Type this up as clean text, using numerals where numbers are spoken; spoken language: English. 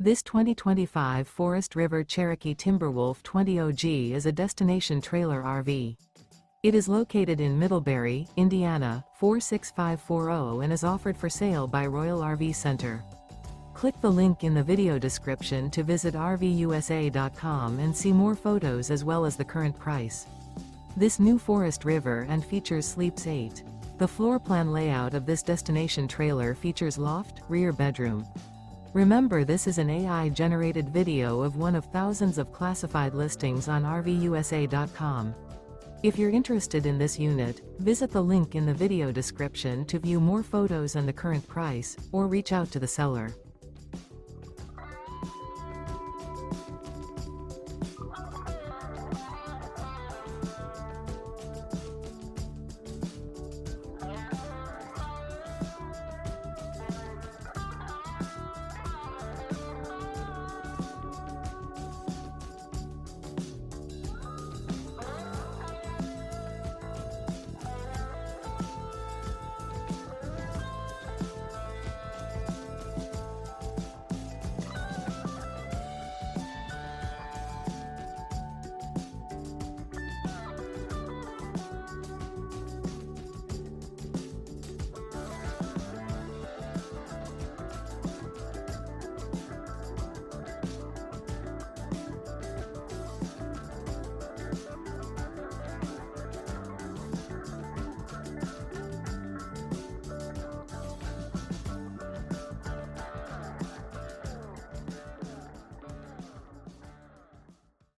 This 2025 Forest River Cherokee Timberwolf 20 OG is a destination trailer RV. It is located in Middlebury, Indiana, 46540 and is offered for sale by Royal RV Center. Click the link in the video description to visit RVUSA.com and see more photos as well as the current price. This new Forest River and features Sleeps 8. The floor plan layout of this destination trailer features loft, rear bedroom. Remember, this is an AI-generated video of one of thousands of classified listings on RVUSA.com. If you're interested in this unit, visit the link in the video description to view more photos and the current price, or reach out to the seller.